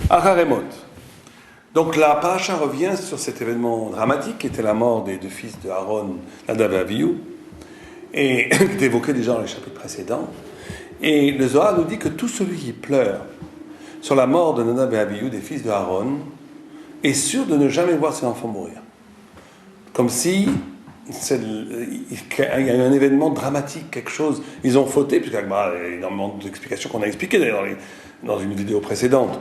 Acharemot. Donc la paracha revient sur cet événement dramatique qui était la mort des deux fils de Aaron, Nadav et Avihu, et qui est évoqué déjà dans les chapitres précédents. Et le Zohar nous dit que tout celui qui pleure sur la mort de Nadav et Avihu, des fils de Aaron, est sûr de ne jamais voir ses enfants mourir. Comme si il y a eu un événement dramatique, quelque chose. Ils ont fauté, puisqu'il y a énormément d'explications qu'on a expliquées d'ailleurs dans une vidéo précédente.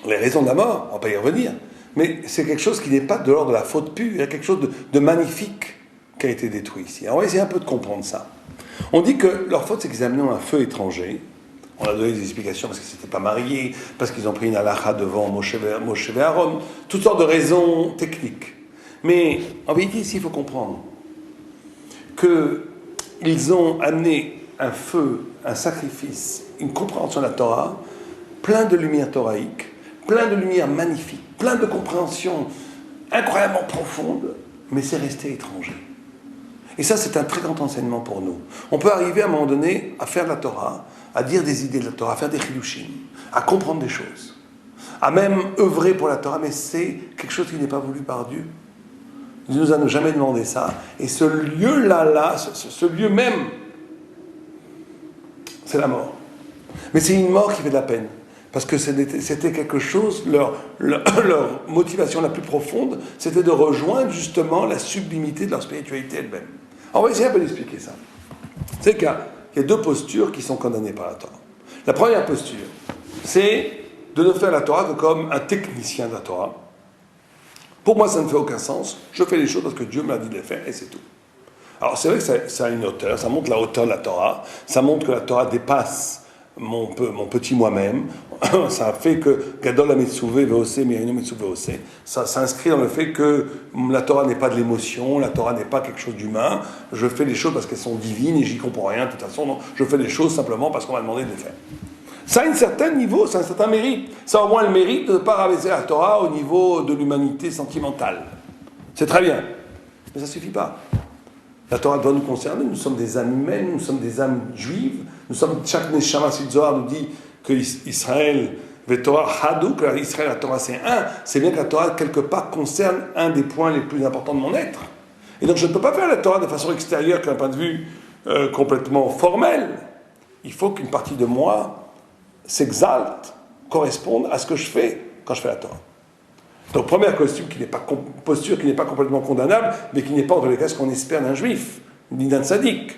Les raisons de la mort, on ne va pas y revenir, mais c'est quelque chose qui n'est pas de l'ordre de la faute pure, il y a quelque chose de magnifique qui a été détruit ici. Alors on va essayer un peu de comprendre ça. On dit que leur faute, c'est qu'ils amenaient un feu étranger. On a donné des explications parce qu'ils ne s'étaient pas mariés, parce qu'ils ont pris une halakha devant Moshe et Aaron, toutes sortes de raisons techniques. Mais en vérité, ici, il faut comprendre qu'ils ont amené un feu, un sacrifice, une compréhension de la Torah, plein de lumière thoraïque, plein de lumière magnifique, plein de compréhension incroyablement profonde, mais c'est resté étranger. Et ça, c'est un très grand enseignement pour nous. On peut arriver à un moment donné à faire de la Torah, à dire des idées de la Torah, à faire des chidushim, à comprendre des choses, à même œuvrer pour la Torah, mais c'est quelque chose qui n'est pas voulu par Dieu. Il nous a jamais demandé ça. Et ce lieu-là, ce lieu même, c'est la mort. Mais c'est une mort qui fait de la peine. Parce que c'était quelque chose, leur motivation la plus profonde, c'était de rejoindre justement la sublimité de leur spiritualité elle-même. Alors on va essayer un peu d'expliquer ça. C'est qu'il y a deux postures qui sont condamnées par la Torah. La première posture, c'est de ne faire la Torah que comme un technicien de la Torah. Pour moi, ça ne fait aucun sens. Je fais les choses parce que Dieu m'a dit de les faire et c'est tout. Alors c'est vrai que ça a une hauteur, ça montre la hauteur de la Torah, ça montre que la Torah dépasse mon petit moi-même. Ça fait que Gadol HaMetzuvé Ve'oseh Mi'ayno Metzuvé Oseh. Ça s'inscrit dans le fait que la Torah n'est pas de l'émotion, la Torah n'est pas quelque chose d'humain. Je fais les choses parce qu'elles sont divines et j'y comprends rien de toute façon. Non, je fais les choses simplement parce qu'on m'a demandé de les faire. Ça a un certain niveau, ça a un certain mérite. Ça a au moins le mérite de ne pas rabaisser la Torah au niveau de l'humanité sentimentale. C'est très bien, mais ça ne suffit pas. La Torah doit nous concerner, nous sommes des âmes humaines, nous sommes des âmes juives, chaque Neshama Zohar nous dit que Israël, Torah Hadou, que Israël, la Torah c'est un, c'est bien que la Torah quelque part concerne un des points les plus importants de mon être. Et donc je ne peux pas faire la Torah de façon extérieure qu'un point de vue complètement formel. Il faut qu'une partie de moi s'exalte, corresponde à ce que je fais quand je fais la Torah. Donc première posture qui n'est pas complètement condamnable, mais qui n'est pas en tous les cas ce qu'on espère d'un juif, ni d'un tzaddik.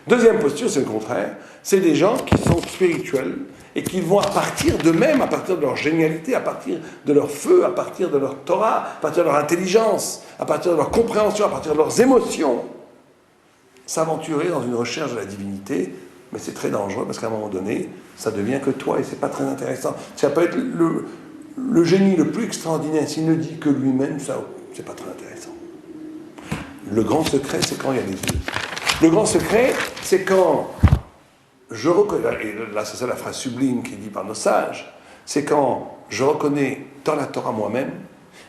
Deuxième posture, c'est le contraire, c'est des gens qui sont spirituels et qui vont à partir d'eux-mêmes, à partir de leur génialité, à partir de leur feu, à partir de leur Torah, à partir de leur intelligence, à partir de leur compréhension, à partir de leurs émotions, s'aventurer dans une recherche de la divinité, mais c'est très dangereux parce qu'à un moment donné, ça devient que toi et c'est pas très intéressant. Ça peut être le génie le plus extraordinaire, s'il ne dit que lui-même, ça, c'est pas très intéressant. Le grand secret, c'est quand il y a les yeux. Le grand secret, c'est quand je reconnais, et là c'est ça la phrase sublime qui est dite par nos sages, c'est quand je reconnais dans la Torah moi-même,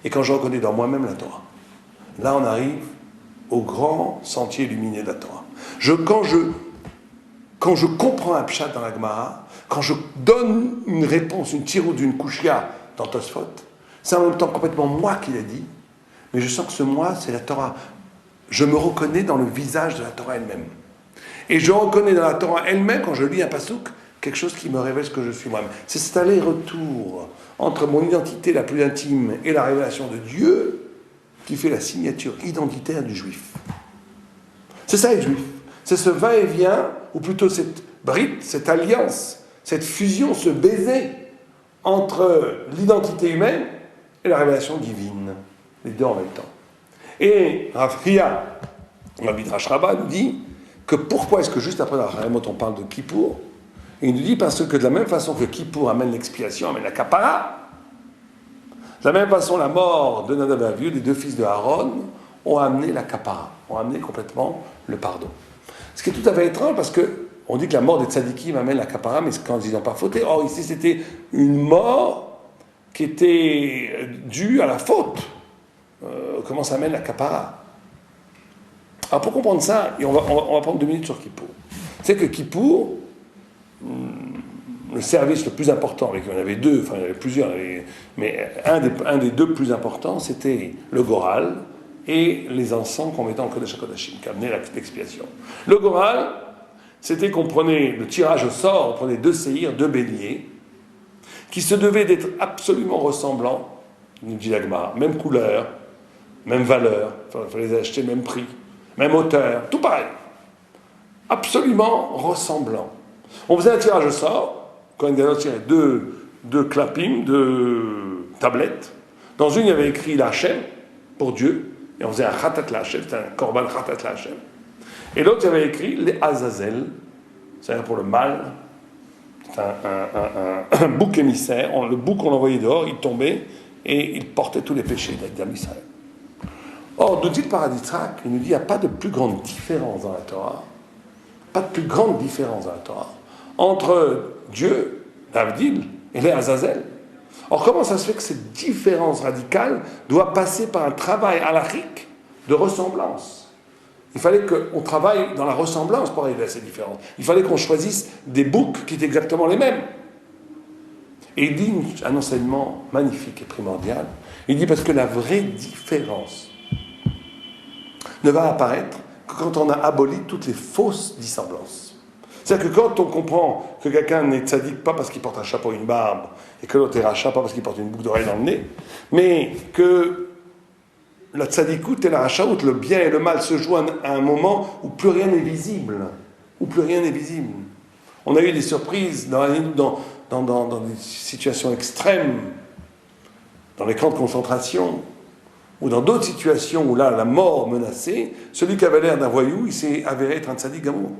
et quand je reconnais dans moi-même la Torah. Là on arrive au grand sentier illuminé de la Torah. Quand je comprends un pshat dans la Gemara, quand je donne une réponse, une tiroute d'une kushya dans Tosfot, c'est en même temps complètement moi qui l'ai dit, mais je sens que ce moi, c'est la Torah. Je me reconnais dans le visage de la Torah elle-même. Et je reconnais dans la Torah elle-même, quand je lis un pasouk, quelque chose qui me révèle ce que je suis moi-même. C'est cet aller-retour entre mon identité la plus intime et la révélation de Dieu qui fait la signature identitaire du juif. C'est ça être juif. C'est ce va-et-vient, ou plutôt cette brite, cette alliance, cette fusion, ce baiser entre l'identité humaine et la révélation divine. Les deux en même temps. Et Rav Chia, le Midrash Rabbah, nous dit que pourquoi est-ce que juste après la Haremot on parle de Kippour? Et il nous dit parce que de la même façon que Kippour amène l'expiation, amène la kapara, de la même façon la mort de Nadav et Avihu, les deux fils de Aaron, ont amené la kapara, ont amené complètement le pardon. Ce qui est tout à fait étrange parce que on dit que la mort des tzadikim amène la kapara, mais quand ils n'ont pas fauté. Or ici c'était une mort qui était due à la faute. Comment ça amène la kapara? Alors pour comprendre ça, et on va prendre 2 minutes sur Kippour. C'est que Kippour, le service le plus important, il y en avait deux, enfin il y en avait plusieurs, mais un des deux plus importants, c'était le Goral et les encens qu'on mettait dans le Kodesh HaKodashim, qui amenaient l'expiation. Le Goral, c'était qu'on prenait le tirage au sort, on prenait deux séirs, deux béliers, qui se devaient d'être absolument ressemblants, nous dit la Gemara, même couleur, même valeur, il fallait les acheter même prix, même hauteur, tout pareil, absolument ressemblant. On faisait un tirage au sort, quand il tirait deux clappings, deux tablettes. Dans une, il y avait écrit la Hachem, pour Dieu, et on faisait un Khatat la Hachem, c'était un Korban Khatat la Hachem. Et l'autre, il y avait écrit les Azazel, c'est-à-dire pour le mal, c'est un bouc émissaire, le bouc on l'envoyait dehors, il tombait, et il portait tous les péchés d'Adam Israël. Or, nous dit le Paraditzrak, il nous dit qu'il n'y a pas de plus grande différence dans la Torah, pas de plus grande différence dans la Torah, entre Dieu, l'Avdil, et les Azazel. Or, comment ça se fait que cette différence radicale doit passer par un travail halachique de ressemblance? Il fallait qu'on travaille dans la ressemblance pour arriver à ces différences. Il fallait qu'on choisisse des boucs qui étaient exactement les mêmes. Et il dit un enseignement magnifique et primordial. Il dit parce que la vraie différence ne va apparaître que quand on a aboli toutes les fausses dissemblances. C'est-à-dire que quand on comprend que quelqu'un n'est tzaddik pas parce qu'il porte un chapeau et une barbe, et que l'autre est rachat pas parce qu'il porte une boucle d'oreille dans le nez, mais que la tzadikout et la rachaout, le bien et le mal se joignent à un moment où plus rien n'est visible. Où plus rien n'est visible. On a eu des surprises dans des situations extrêmes, dans les camps de concentration, ou dans d'autres situations où là, la mort menaçait, celui qui avait l'air d'un voyou, il s'est avéré être un tzaddik gamour.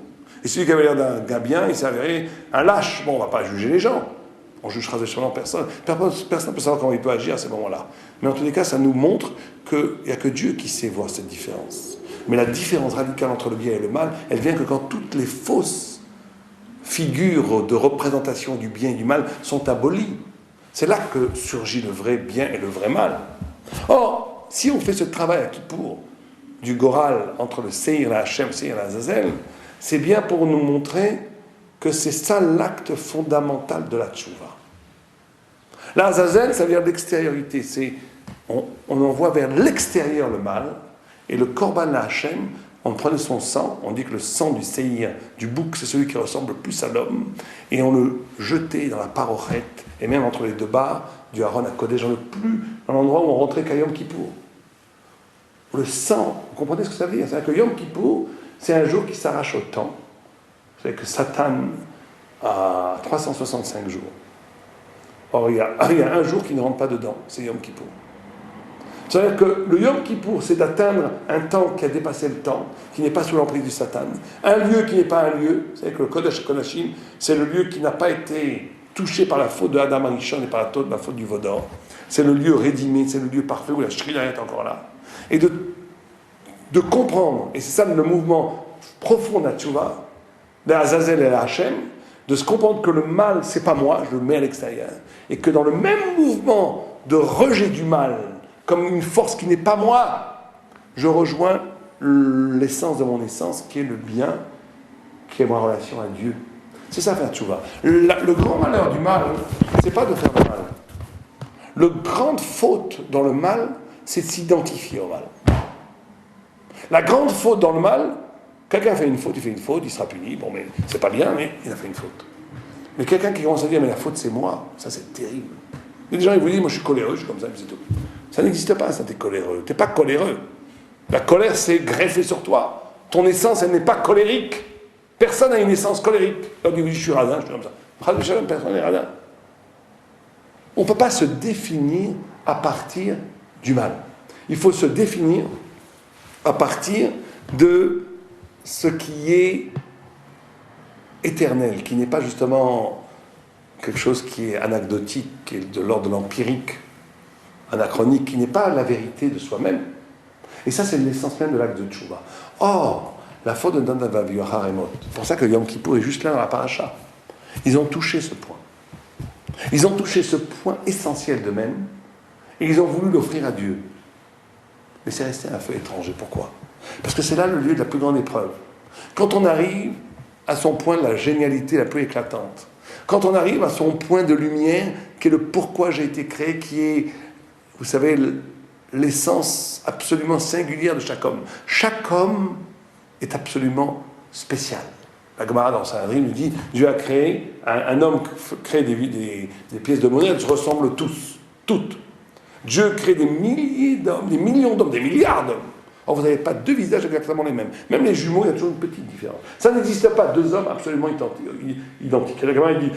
Et celui qui avait l'air d'un gars bien, il s'est avéré un lâche. Bon, on ne va pas juger les gens. On jugera sûrement personne. Personne ne peut savoir comment il peut agir à ces moments-là. Mais en tous les cas, ça nous montre qu'il n'y a que Dieu qui sait voir cette différence. Mais la différence radicale entre le bien et le mal, elle vient que quand toutes les fausses figures de représentation du bien et du mal sont abolies. C'est là que surgit le vrai bien et le vrai mal. Or, si on fait ce travail à Kippour, du Goral entre le Seir, la Hachem, Seir, la Azazel, c'est bien pour nous montrer que c'est ça l'acte fondamental de la tchouva. La Azazel, ça veut dire l'extériorité. On envoie vers l'extérieur le mal, et le Korban la Hachem, on prenait son sang, on dit que le sang du Seir, du bouc, c'est celui qui ressemble le plus à l'homme, et on le jetait dans la parochet, et même entre les deux barres du Haron à Kodesh, dans l'endroit où on rentrait qu'à Yom Kippour. Le sang, vous comprenez ce que ça veut dire? C'est-à-dire que Yom Kippour, c'est un jour qui s'arrache au temps. Vous savez que Satan a 365 jours. Or, il y a un jour qui ne rentre pas dedans, c'est Yom Kippour. C'est-à-dire que le Yom Kippour, c'est d'atteindre un temps qui a dépassé le temps, qui n'est pas sous l'emprise du Satan. Un lieu qui n'est pas un lieu. Vous savez que le Kodesh HaKodashim, c'est le lieu qui n'a pas été touché par la faute de Adam Arishon et par la faute du Vaudor. C'est le lieu rédimé, c'est le lieu parfait où la Shrina est encore là. Et de comprendre, et c'est ça le mouvement profond de la Tchouva, de Azazel et la Hachem, de se comprendre que le mal, c'est pas moi, je le mets à l'extérieur, et que dans le même mouvement de rejet du mal, comme une force qui n'est pas moi, je rejoins l'essence de mon essence, qui est le bien, qui est ma relation à Dieu. C'est ça faire Tchouva. Le grand malheur du mal, c'est pas de faire le mal. La grande faute dans le mal, c'est de s'identifier au mal. La grande faute dans le mal, quelqu'un fait une faute, il sera puni, bon mais c'est pas bien, mais il a fait une faute. Mais quelqu'un qui commence à dire, mais la faute c'est moi, ça c'est terrible. Et des gens ils vous disent, moi je suis coléreux, je suis comme ça, mais c'est tout. Ça n'existe pas, ça, t'es coléreux. T'es pas coléreux. La colère c'est greffé sur toi. Ton essence, elle n'est pas colérique. Personne n'a une essence colérique. On dit, oui, je suis radin, je suis comme ça. Personne n'est radin. On ne peut pas se définir à partir du mal. Il faut se définir à partir de ce qui est éternel, qui n'est pas justement quelque chose qui est anecdotique, qui est de l'ordre de l'empirique, anachronique, qui n'est pas la vérité de soi-même. Et ça, c'est l'essence même de l'acte de Tchouva. Or, la faute de Nadav et Yochar est morte. C'est pour ça que Yom Kippour est juste là dans la paracha. Ils ont touché ce point. Ils ont touché ce point essentiel d'eux-mêmes et ils ont voulu l'offrir à Dieu. Mais c'est resté un feu étranger. Pourquoi? Parce que c'est là le lieu de la plus grande épreuve. Quand on arrive à son point de la génialité la plus éclatante, Quand on arrive à son point de lumière, qui est le pourquoi j'ai été créé, qui est, vous savez, l'essence absolument singulière de chaque homme. Chaque homme est absolument spécial. La Gemara dans Sanhedrin nous dit, Dieu a créé, un homme crée des pièces de monnaie, elles se ressemblent tous, toutes. Dieu crée des milliers d'hommes, des millions d'hommes, des milliards d'hommes. Or, vous n'avez pas deux visages exactement les mêmes. Même les jumeaux, il y a toujours une petite différence. Ça n'existe pas, deux hommes absolument identiques. La Gemara dit,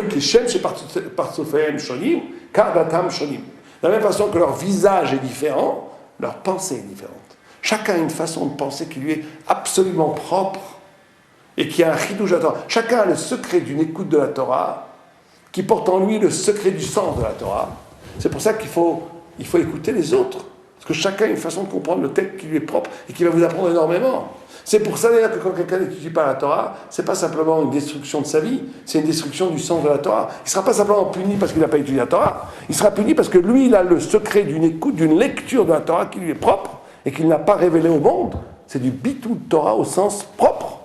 Kishem chez Parsophem Shonim, Kardatam Shonim. De la même façon que leur visage est différent, leur pensée est différente. Chacun a une façon de penser qui lui est absolument propre et qui a un chidouj à la Torah. Chacun a le secret d'une écoute de la Torah qui porte en lui le secret du sens de la Torah. C'est pour ça qu'il faut écouter les autres. Parce que chacun a une façon de comprendre le texte qui lui est propre et qui va vous apprendre énormément. C'est pour ça d'ailleurs que quand quelqu'un n'étudie pas la Torah, c'est pas simplement une destruction de sa vie, c'est une destruction du sens de la Torah. Il ne sera pas simplement puni parce qu'il n'a pas étudié la Torah, il sera puni parce que lui, il a le secret d'une écoute, d'une lecture de la Torah qui lui est propre et qu'il n'a pas révélé au monde. C'est du bitul Torah au sens propre.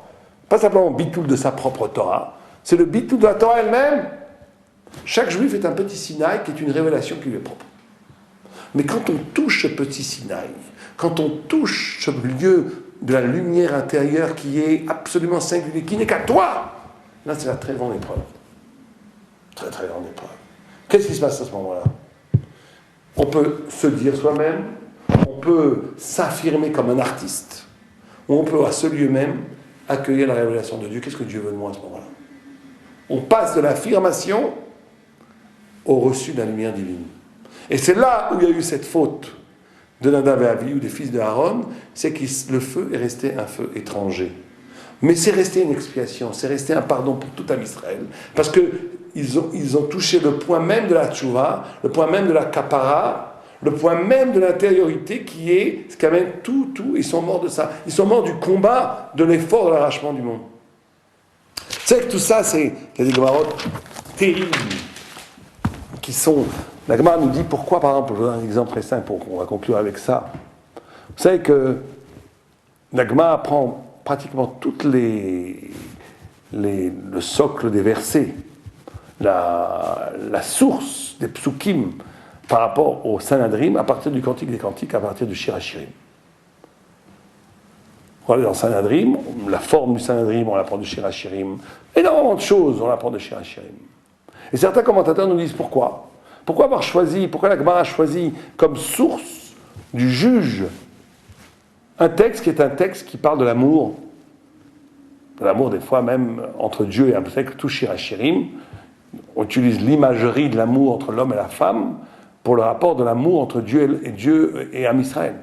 Pas simplement bitul de sa propre Torah, c'est le bitul de la Torah elle-même. Chaque juif est un petit Sinaï qui est une révélation qui lui est propre. Mais quand on touche ce petit Sinaï, quand on touche ce lieu de la lumière intérieure qui est absolument singulier, qui n'est qu'à toi, là c'est la très grande épreuve. Très très grande épreuve. Qu'est-ce qui se passe à ce moment-là? On peut se dire soi-même, on peut s'affirmer comme un artiste, ou on peut à ce lieu même accueillir la révélation de Dieu. Qu'est-ce que Dieu veut de moi à ce moment-là? On passe de l'affirmation au reçu de la lumière divine. Et c'est là où il y a eu cette faute de Nadav et Avihu, des fils de Aaron, c'est que le feu est resté un feu étranger. Mais c'est resté une expiation, c'est resté un pardon pour tout Am Israël, parce qu'ils ont touché le point même de la tchouva, le point même de la kapara, le point même de l'intériorité qui est ce qui amène tout, ils sont morts de ça. Ils sont morts du combat, de l'effort, de l'arrachement du monde. C'est que tout ça, c'est des gemarotes terribles, qui sont... La Gemara nous dit pourquoi, par exemple, je vous donne un exemple très simple, on va conclure avec ça. Vous savez que la Gemara prend pratiquement toutes le socle des versets, la source des psukim par rapport au Sanhedrin, à partir du Cantique des Cantiques, à partir du Shir HaShirim. Regardez dans Sanhedrin, la forme du Sanhedrin, on l'apprend du Shir HaShirim. Énormément de choses, on l'apprend de Shir HaShirim. Et certains commentateurs nous disent pourquoi. Pourquoi la Gemara a choisi comme source du juge un texte qui est un texte qui parle de l'amour des fois même entre Dieu et un texte, tout Shir HaShirim. On utilise l'imagerie de l'amour entre l'homme et la femme pour le rapport de l'amour entre Dieu et Am Israël.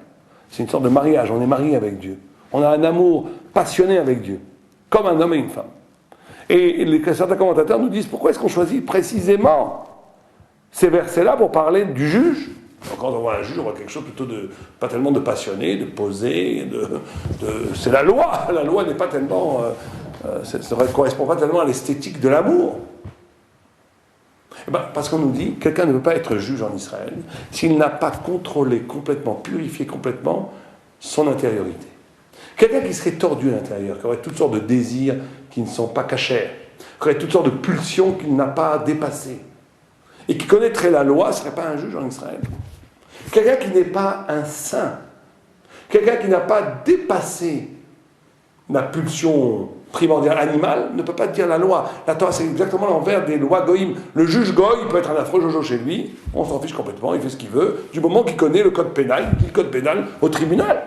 C'est une sorte de mariage, on est marié avec Dieu. On a un amour passionné avec Dieu, comme un homme et une femme. Et certains commentateurs nous disent pourquoi est-ce qu'on choisit précisément ces versets-là pour parler du juge. Quand on voit un juge, on voit quelque chose plutôt de, pas tellement de passionné, de posé, c'est la loi. La loi n'est pas tellement, ça ne correspond pas tellement à l'esthétique de l'amour. Parce qu'on nous dit, quelqu'un ne peut pas être juge en Israël s'il n'a pas contrôlé complètement, purifié complètement son intériorité. Quelqu'un qui serait tordu à l'intérieur, qui aurait toutes sortes de désirs qui ne sont pas cachers, qui aurait toutes sortes de pulsions qu'il n'a pas dépassées, et qui connaîtrait la loi, ne serait pas un juge en Israël. Quelqu'un qui n'est pas un saint, quelqu'un qui n'a pas dépassé la pulsion primordiale animale, ne peut pas dire la loi. La Torah, c'est exactement l'envers des lois goïm. Le juge goï, il peut être un affreux jojo chez lui, on s'en fiche complètement, il fait ce qu'il veut, du moment qu'il connaît le code pénal, il dit le code pénal au tribunal.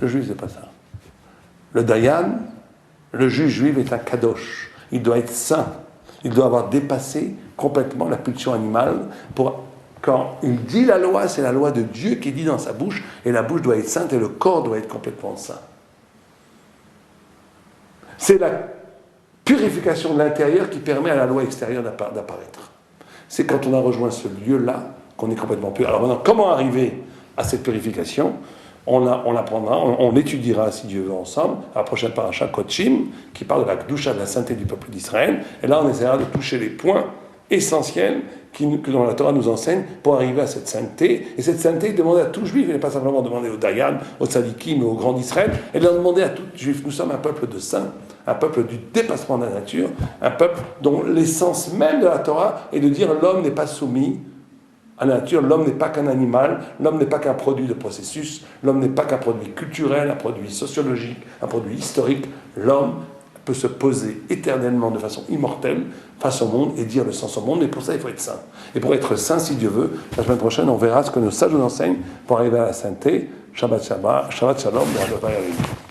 Le juif, c'est pas ça. Le Dayan, le juge juif est un kadosh. Il doit être saint. Il doit avoir dépassé complètement la pulsion animale. Quand il dit la loi, c'est la loi de Dieu qui est dit dans sa bouche, et la bouche doit être sainte et le corps doit être complètement saint. C'est la purification de l'intérieur qui permet à la loi extérieure d'apparaître. C'est quand on a rejoint ce lieu-là qu'on est complètement pur. Alors maintenant, comment arriver à cette purification ? On apprendra, on étudiera, si Dieu veut, ensemble, à la prochaine paracha Kotshim, qui parle de la Kedusha, de la sainteté du peuple d'Israël. Et là, on essaiera de toucher les points essentiels que dont la Torah nous enseigne pour arriver à cette sainteté. Et cette sainteté est demandée à tout juif. Elle n'est pas simplement demandée aux Dayan, aux Tzadikim et aux grands d'Israël. Elle est demandée à tout juif. Nous sommes un peuple de saints, un peuple du dépassement de la nature, un peuple dont l'essence même de la Torah est de dire l'homme n'est pas soumis à la nature, l'homme n'est pas qu'un animal, l'homme n'est pas qu'un produit de processus, l'homme n'est pas qu'un produit culturel, un produit sociologique, un produit historique. L'homme peut se poser éternellement de façon immortelle face au monde et dire le sens au monde, mais pour ça il faut être saint. Et pour être saint, si Dieu veut, la semaine prochaine on verra ce que nos sages nous enseignent pour arriver à la sainteté. Shabbat shalom, et à